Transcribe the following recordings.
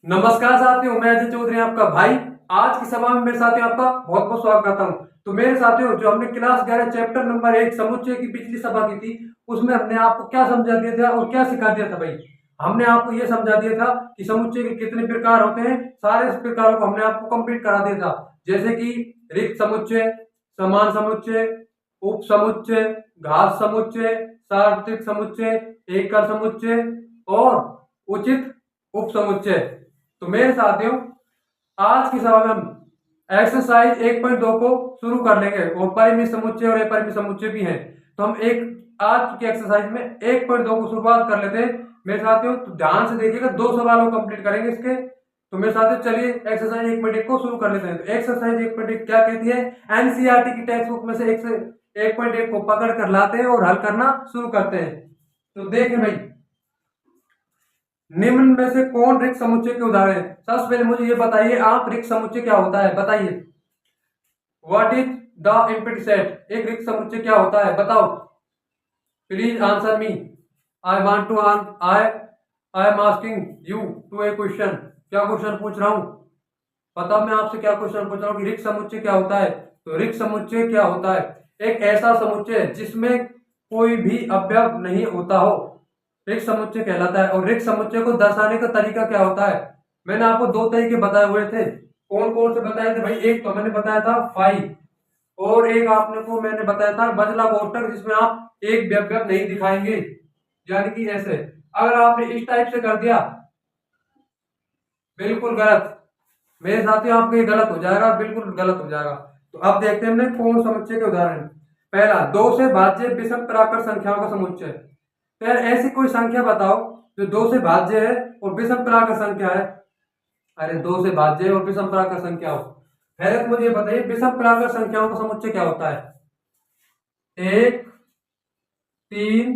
नमस्कार साथियों, मैं अजय चौधरी आपका भाई। आज की सभा में मेरे साथियों आपका बहुत बहुत स्वागत करता हूं। तो मेरे साथियों, जो हमने क्लास 11 चैप्टर नंबर 1 समुच्चय की पिछली सभा की थी, उसमें हमने आपको क्या समझा दिया था और क्या सिखा दिया था भाई। हमने आपको यह समझा दिया था कि समुच्चय के कितने प्रकार होते हैं। सारे प्रकारों को हमने आपको कंप्लीट करा दिया था, जैसे कि रिक्त समुच्चय, समान समुच्चय, उप समुच्चय, घात समुच्चय, सार्वत्रिक समुच्चय, एकल समुच्चय और उचित उप समुच्चय। तो मेरे साथियों, आज की सभा में हम एक्सरसाइज 1.2 को शुरू कर लेंगे और परिमित समुच्चय और अपरिमित समुच्चय भी हैं। तो हम एक आज की एक्सरसाइज में 1.2 को शुरुआत कर लेते हैं। मेरे साथियों, तो ध्यान से देखिएगा, 2 सवालों को कंप्लीट करेंगे इसके। तो मेरे साथियों, चलिए एक्सरसाइज 1.1 को शुरू कर लेते हैं। तो एक्सरसाइज 1.1 क्या कहती है? एनसीईआरटी की टेक्स्ट बुक में से 1.1 को पकड़ कर लाते हैं और हल करना शुरू करते हैं। तो देखें भाई, निम्न में से कौन रिक्त समुच्चय के उदाहरण है? सबसे पहले मुझे ये बताइए, आप रिक्त समुच्चय क्या होता है बताइए। What is the empty set? एक रिक्त समुच्चय क्या होता है बताओ। Please answer me. I want to I am asking you to a question. क्या क्वेश्चन पूछ रहा हूं? बताओ, मैं आपसे क्या क्वेश्चन पूछ रहा हूँ कि रिक्त समुच्चय क्या होता है। तो रिक्त समुच्चय क्या होता है? एक ऐसा समुच्चय जिसमें कोई भी अवयव नहीं होता हो, रिक्त समुच्चय कहलाता है। और रिक्त समुच्चय को दर्शाने का तरीका क्या होता है? मैंने आपको 2 तरीके बताए हुए थे। कौन कौन से बताए थे भाई? एक तो मैंने बताया था फाई, और एक आपने को मैंने बताया था बदला कोष्ठक, जिसमें आप एक व्यवयव नहीं दिखाएंगे, यानी कि ऐसे। अगर आपने इस टाइप से कर दिया, बिल्कुल गलत। मेरे साथियों, आपको ये गलत हो जाएगा, बिल्कुल गलत हो जाएगा। तो अब देखते हैं हमने कौन समुच्चय के उदाहरण। पहला, 2 से भाज्य विषम प्राकृत संख्याओं का समुच्चय। तो यार, ऐसी कोई संख्या बताओ जो 2 से भाज्य है और विषम प्राकृत संख्या है। अरे, 2 से भाज्य और विषम प्राकृत संख्या हो। पहले तो मुझे बताइए, विषम प्राकृत संख्याओं का समुच्चय क्या होता है? 1, 3,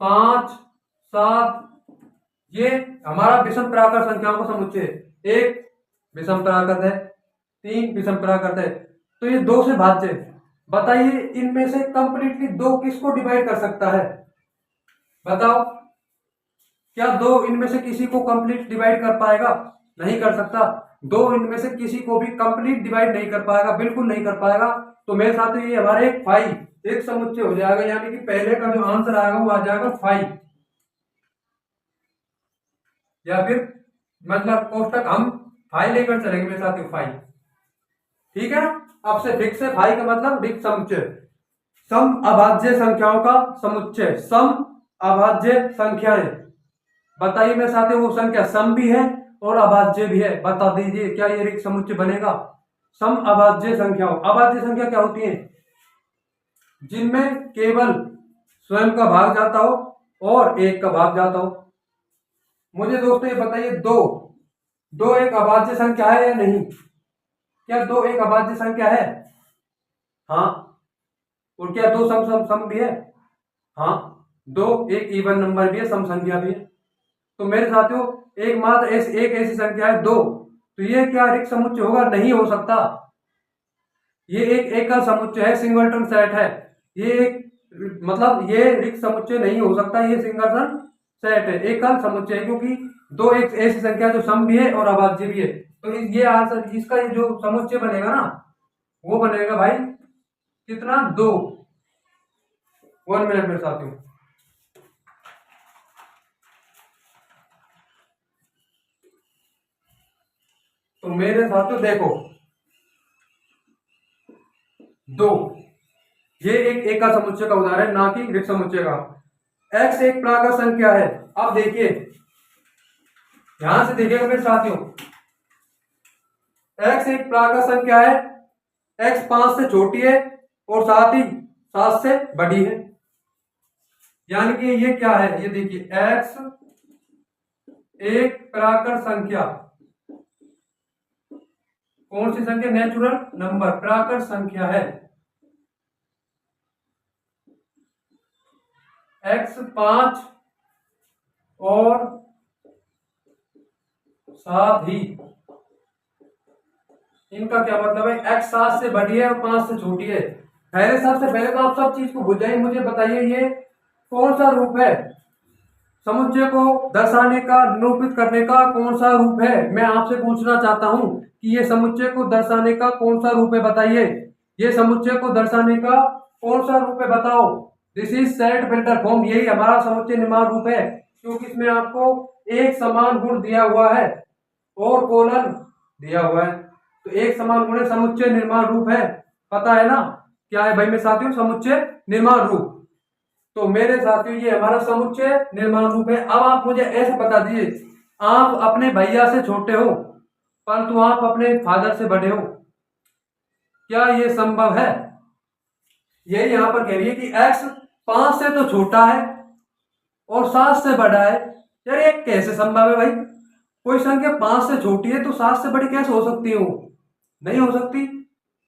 5, 7, ये हमारा विषम प्राकृत संख्याओं का समुच्चय है। 1 विषम प्राकृत है, 3 विषम प्राकृत है। तो ये 2 से भाज्य है। बताइए, इनमें से कंप्लीटली 2 किसको डिवाइड कर सकता है? बताओ, क्या 2 इनमें से किसी को कंप्लीट डिवाइड कर पाएगा? नहीं कर सकता। 2 इनमें से किसी को भी कंप्लीट डिवाइड नहीं कर पाएगा, बिल्कुल नहीं कर पाएगा। तो मेरे साथ ये हमारे एक फाइव एक समुच्चय हो जाएगा, यानी कि पहले का जो आंसर आएगा वो आ जाएगा 5, या फिर मतलब कोष्टक हम 5 लेकर चलेंगे मेरे साथ 5। ठीक है, अब से फिक्स है। 5 का मतलब रिक्त समुच्चय, सम अभाज्य संख्याओं का समुच्चय। सम अभाज्य संख्याएं, बताइए मेरे साथ वो संख्या सम भी है और अभाज्य भी है। बता दीजिए, क्या ये रिक्त समुच्चय बनेगा? सम अभाज्य संख्याओं, अभाज्य संख्या क्या होती है? जिनमें केवल स्वयं का भाग जाता हो और एक का भाग जाता हो। मुझे दोस्तों ये बताइए, दो एक अभाज्य संख्या है या नहीं? क्या 2 एक अभाज्य संख्या है? हाँ। और क्या 2 सम सम सम भी है? हाँ। 2 एक इवन नंबर भी है, सम संख्या भी है। तो मेरे साथियों, एकमात्र एक ऐसी संख्या है 2। तो ये क्या रिक्त समुच्चय होगा? नहीं हो सकता। ये एक एकल समुच्चय है, सिंगलटन सेट है। ये एक मतलब ये रिक्त समुच्चय नहीं हो सकता, ये सिंगलटन सेट है, एकल समुच्चय है, क्योंकि 2 एक ऐसी संख्या जो सम भी है और अभाज्य भी है। तो ये आंसर, इसका ये जो समुच्चय बनेगा ना, वो बनेगा भाई कितना? 2। 1 मिनट मेरे साथियों। तो मेरे साथियों देखो, 2 ये एक एकल समुच्चय का उदाहरण, ना कि रिक्त समुच्चय का। x एक प्राकृत संख्या है। अब देखिए, ध्यान से देखिएगा मेरे साथियों, x एक प्राकृत संख्या है। x 5 से छोटी है और साथ ही 7 से बड़ी है, यानी कि ये क्या है? ये देखिए, x एक प्राकृत संख्या। कौन सी संख्या? नेचुरल नंबर, प्राकृत संख्या है। x 5 और साथ ही, इनका क्या मतलब है? x 7 से बड़ी है और 5 से छोटी है। पहले, सबसे पहले तो आप सब चीज को भूल जाइए, मुझे बताइए ये कौन सा रूप है? समुच्चय को दर्शाने का, निरूपित करने का कौन सा रूप है? मैं आपसे पूछना चाहता हूं कि ये समुच्चय को दर्शाने का कौन सा रूप है, बताइए। ये समुच्चय को दर्शाने का कौन सा रूप है, बताओ। This is set builder form. यही हमारा समुच्चय निर्माण रूप है, क्योंकि इसमें आपको एक समान गुण दिया हुआ है और कोलन दिया हुआ है। तो एक समान गुण समुच्चय निर्माण रूप है, पता है ना क्या है भाई मेरे साथियों? समुच्चय निर्माण रूप। तो मेरे साथियों ये हमारा समुच्चय निर्माण रूप है। अब आप मुझे ऐसे बता दीजिए, आप अपने भैया से छोटे हो परंतु आप अपने फादर से बड़े हो, क्या ये संभव है? यही यहां पर कह रही है कि x 5 से तो छोटा है और 7 से बड़ा है। यार ये कैसे संभव है भाई? कोई संख्या 5 से छोटी है तो 7 से बड़ी कैसे हो सकती है? वो नहीं हो सकती।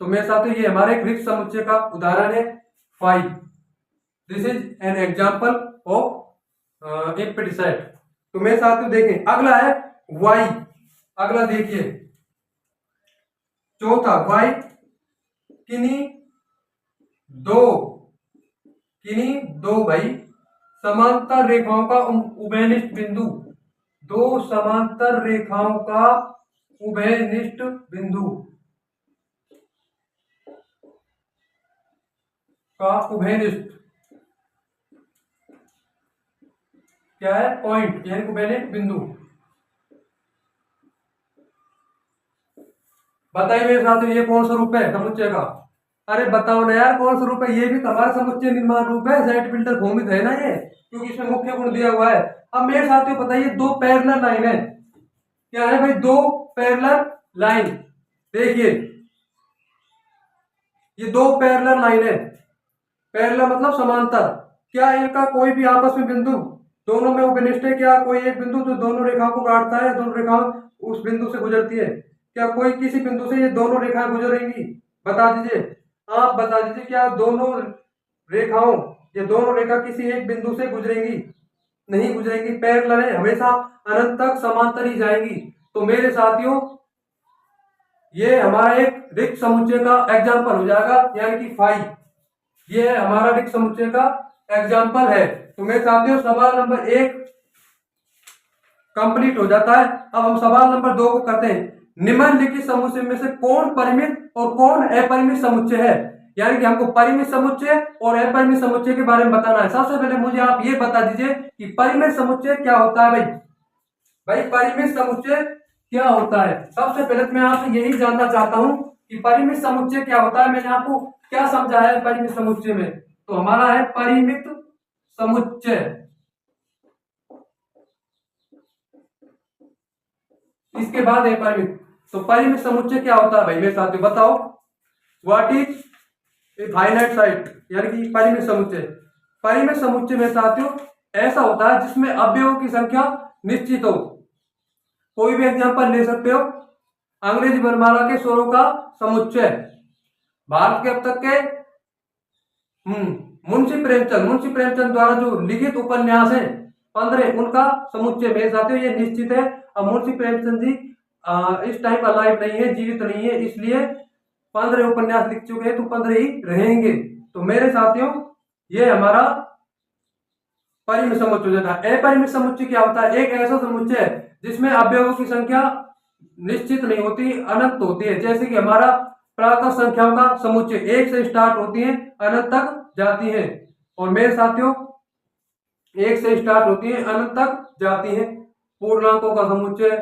तो मेरे साथियों ये हमारे एक रिक्त समुच्चय का उदाहरण है 5। This is an example of empty set. तो मेरे साथियों देखें, अगला है y। अगला देखिए चौथा y किन्हीं दो भाई समांतर रेखाओं का उभयनिष्ठ बिंदु, दो समांतर रेखाओं का उभयनिष्ठ बिंदु का उभयनिष्ठ क्या है? पॉइंट, यानी उभयनिष्ठ बिंदु। बताइए मेरे साथ ये कौन सा रूप है समुच्चय का? अरे बताओ ना यार, कौन सा रूप है? ये भी हमारा समुच्चय निर्माण रूप है, सेट बिल्डर भूमित है ना ये, क्योंकि इसमें मुख्य गुण दिया हुआ है। अब मेरे साथियों बताइए, दो पैरेलल लाइन है, क्या है भाई? दो पैरेलल लाइन। देखिए ये दो पैरेलल लाइन है, पैरेलल मतलब समांतर। क्या इनका कोई भी आपस में बिंदु दोनों में उपनिष्ठ है? क्या कोई एक बिंदु जो दोनों रेखाओं को काटता है, दोनों रेखाओं उस बिंदु से गुजरती है? क्या कोई किसी बिंदु से ये दोनों रेखाएं गुजरेंगी? बता दीजिए, आप बता दीजिए, क्या दोनों रेखाओं, ये दोनों रेखा किसी एक बिंदु से गुजरेंगी? नहीं गुजरेंगी। पैरेलल है, हमेशा अनंत तक समांतर ही जाएंगी। तो मेरे साथियों ये हमारा एक रिक्त समुच्चय का एग्जाम्पल हो जाएगा, यानी कि 5। ये है हमारा रिक्त समुच्चय का एग्जाम्पल है। तो मेरे साथियों सवाल नंबर 1 कंप्लीट हो जाता है। अब हम सवाल नंबर 2 को करते हैं। निम्नलिखित समुच्चय में से कौन परिमित और कौन अपरिमित समुच्चय है? यानी कि हमको परिमित समुच्चय और अपरिमित समुच्चय के बारे में बताना है। सबसे पहले मुझे आप ये बता दीजिए कि परिमित समुच्चय क्या होता है भाई? भाई परिमित समुच्चय क्या होता है? सबसे पहले मैं आपसे यही जानना चाहता हूं कि परिमित समुच्चय क्या होता है। मैंने आपको क्या समझाया है परिमित समुच्चय में? तो हमारा है परिमित समुच्चय। इसके बाद है परिमित। तो परिमित समुच्चय क्या होता है भाई मेरे साथियों, बताओ। What is a finite site, यानी कि परिमित समुच्चय। परिमित समुच्चय में साथियों ऐसा होता है जिसमें अवयवों की संख्या निश्चित हो। कोई भी एग्जांपल ले सकते हो, अंग्रेजी वर्णमाला के स्वरों का समुच्चय। भारत के अब तक के मुंशी प्रेमचंद द्वारा जो लिखित उपन्यास है 15, उनका समुच्चय मेरे साथियों ये निश्चित है। अब मुंशी प्रेमचंद जी इस टाइम अलाइव नहीं है, जीवित नहीं है, इसलिए 15 उपन्यास लिख चुके हैं तो 15 ही रहेंगे। तो मेरे साथियों ये हमारा परिमित समुच्चय हो जाता है। अपरिमित समुच्चय क्या होता है? एक ऐसा समुच्चय जिसमें अवयवों की संख्या निश्चित नहीं होती, अनंत होती है। जैसे कि हमारा प्राकृत संख्याओं का समुच्चय 1 से स्टार्ट होती है, अनंत तक जाती है। और मेरे साथियों 1 से स्टार्ट होती है, अनंत तक जाती है। पूर्णांकों का समुच्चय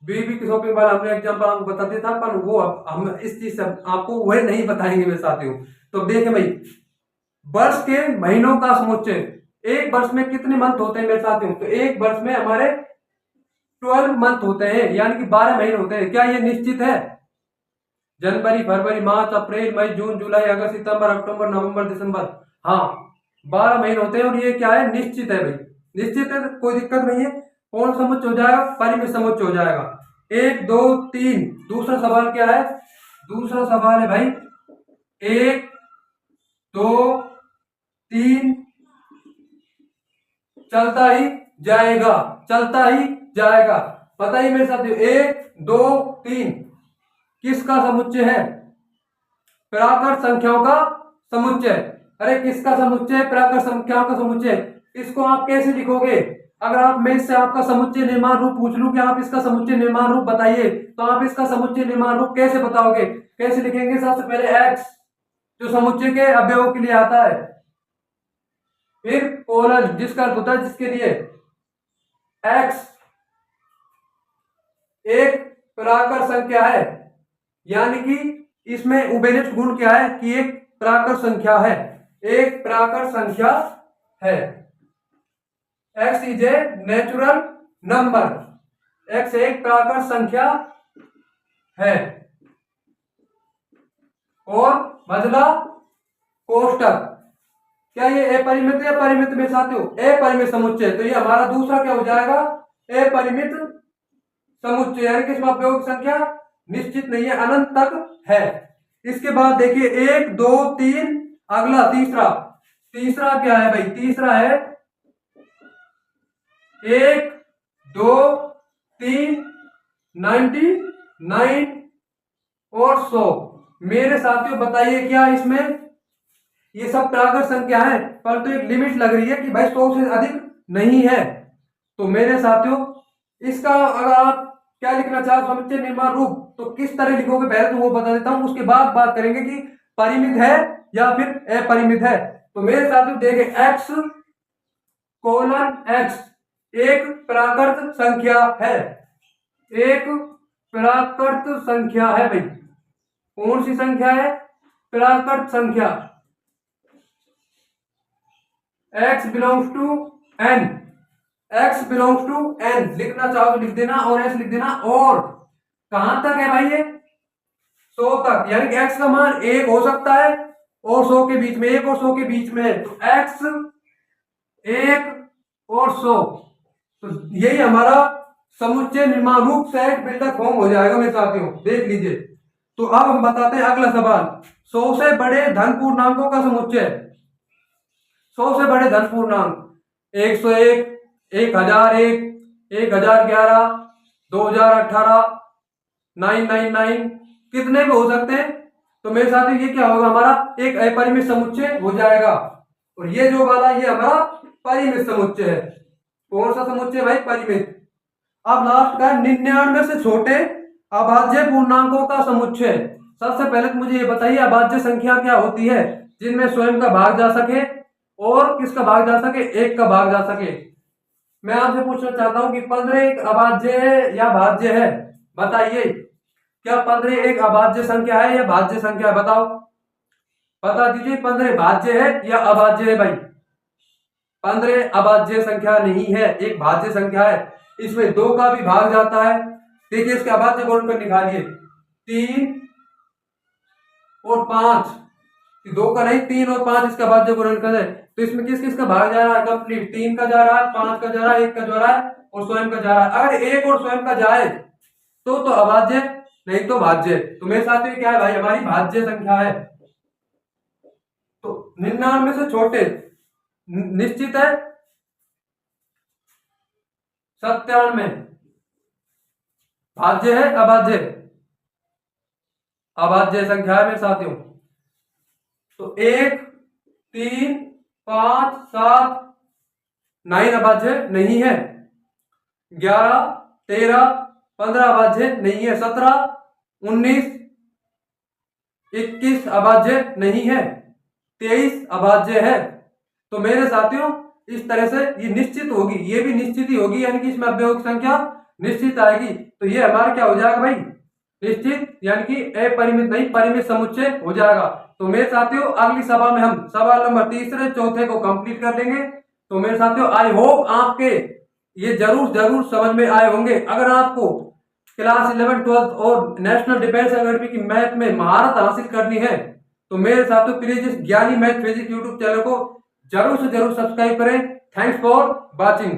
बीबी की शॉपिंग वाला हमने एग्जाम्पल आपको बता दिया था, पर वो हम इस चीज से आपको वह नहीं बताएंगे मेरे साथियों। तो देखें भाई, वर्ष के महीनों का समुच्चय। एक वर्ष में कितने मंथ होते हैं मेरे साथियों? तो एक वर्ष में हमारे 12 मंथ होते हैं, यानी कि 12 महीने होते हैं। क्या ये निश्चित है? जनवरी, फरवरी, मार्च, अप्रैल, मई, जून, जुलाई, अगस्त, सितंबर, अक्टूबर, नवंबर, दिसंबर। हाँ 12 महीने होते हैं और ये क्या है? निश्चित है भाई, निश्चित है, कोई दिक्कत नहीं है। कौन समुच्चय हो जाएगा? परिमित समुच्चय हो जाएगा। 1 2 3। दूसरा सवाल क्या है? दूसरा सवाल है भाई 1 2 3 चलता ही जाएगा, चलता ही जाएगा। बताइए मेरे साथियों 1 2 3 किसका समुच्चय है? प्राकृत संख्याओं का समुच्चय। अरे किसका समुच्चय? प्राकृत संख्याओं का समुच्चय। इसको आप कैसे लिखोगे? अगर आप मैं इससे आपका समुच्चय निर्माण रूप पूछ लूं कि आप इसका समुच्चय निर्माण रूप बताइए, तो आप इसका समुच्चय निर्माण रूप कैसे बताओगे, कैसे लिखेंगे? सबसे पहले एक्स जो समुच्चय के अवयवों के लिए आता है, फिर कोलन जिसका अर्थ होता है जिसके लिए, एक्स एक प्राकर संख्या है, यानी कि इसमें उभयनिष्ठ गुण क्या है कि एक प्राकर संख्या है, एक प्राकर संख्या है। X is a natural number, x एक प्राकर संख्या है। और बदला कोष्टक, क्या ये अपरिमित या परिमित में साथियों? अपरिमित समुच्चय, तो ये हमारा दूसरा क्या हो जाएगा? अपरिमित समुच्चय, यानी कि इसमें अवयवों की संख्या निश्चित नहीं है, अनंत तक है। इसके बाद देखिए 1 2 3, अगला तीसरा, तीसरा क्या है भाई? तीसरा है 1 2 3 99 और 100। मेरे साथियों बताइए क्या इसमें ये सब प्राकृत संख्या है, परंतु एक लिमिट लग रही है कि भाई 100 से अधिक नहीं है। तो मेरे साथियों इसका अगर आप क्या लिखना चाहो समुच्चय निर्माण रूप, तो किस तरह लिखोगे पहले तो वो बता देता हूं, उसके बाद बात करेंगे कि परिमित है या फिर अपरिमित है। तो मेरे साथियों देखिए एक्स कोलन एक्स एक प्राकृत संख्या है, एक प्राकृत संख्या है भाई। कौन सी संख्या है? प्राकृत संख्या। x belongs to n, x belongs to n लिखना चाहो तो लिख देना और s लिख देना। और कहां तक है भाई? ये 100 तक, यानी कि x का मान 1 हो सकता है और 100 के बीच में, 1 और 100 के बीच में है, तो x 1 और 100, तो यही हमारा समुच्चय निर्माण रूप से एक बिल्डर फॉर्म हो जाएगा मेरे साथियों, देख लीजिए। तो अब हम बताते हैं अगला सवाल, 100 से बड़े धन पूर्णांकों का समुच्चय। 100 से बड़े धन पूर्णांक 101, 1001, 1011, 2018, 999 कितने भी हो सकते हैं। तो मेरे साथ ये क्या होगा? हमारा एक अपरिमित समुच्चय हो जाएगा। और ये जो वाला ये हमारा परिमित समुच्चय है। कौन सा समुच्चय भाई? परिमित। अब लास्ट का 99 से छोटे अभाज्य पूर्णांकों का समुच्चय। सबसे पहले तो मुझे ये बताइए अभाज्य संख्या क्या होती है जिनमें स्वयं का भाग जा सके और किसका भाग जा सके? एक का भाग जा सके। मैं आपसे पूछना चाहता हूं कि 15 एक अभाज्य है या भाज्य है? बताइए, क्या 15 एक अभाज्य संख्या है या भाज्य संख्या है? बताओ, बता दीजिए 15 भाज्य है या अभाज्य है भाई? 15 अभाज्य संख्या नहीं है, एक भाज्य संख्या है। इसमें 2 का भी भाग जाता है। देखिए इसके अभाज्य गुणनखंड निकालिए, 3 और 5, 2 का नहीं 3 और 5 इसका भाज्य गुणनखंड है। तो इसमें किस किस का भाग जा रहा है? कंप्लीट 3 का जा रहा है, 5 का जा रहा है, 1 का जा रहा है और स्वयं का जा रहा है। अगर 1 और स्वयं का जाए तो अभाज्य, नहीं तो भाज्य। तो मेरे साथ में क्या है भाई? हमारी भाज्य संख्या है। तो 99 से छोटे निश्चित है 97 भाज्य है अभाज्य? अभाज्य संख्या है मेरे साथियों। तो 1 3 5 7 9 अभाज्य नहीं है, 11 13 15 अभाज्य नहीं है, 17 19 21 अभाज्य नहीं है, 23 अभाज्य है। तो मेरे साथियों इस तरह से ये निश्चित होगी, ये भी निश्चित ही होगी, यानी कि इसमें अवयवों की संख्या निश्चित आएगी। तो ये हमारा क्या हो जाएगा भाई? निश्चित, यानी कि अपरिमित नहीं परिमित समुच्चय हो जाएगा। तो मेरे साथियों अगली सभा में हम सवाल नंबर 3 4 को कंप्लीट कर देंगे। तो मेरे साथियों आई होप आपके ये जरूर समझ में आए होंगे। अगर आपको क्लास 11 12 और नेशनल डिफेंस एकेडमी की मैथ में महारत हासिल करनी है तो मेरे साथियों प्लीज इस ज्ञानी मैथ फिजिक्स यूट्यूब चैनल को जरूर से जरूर सब्सक्राइब करें। Thanks for watching.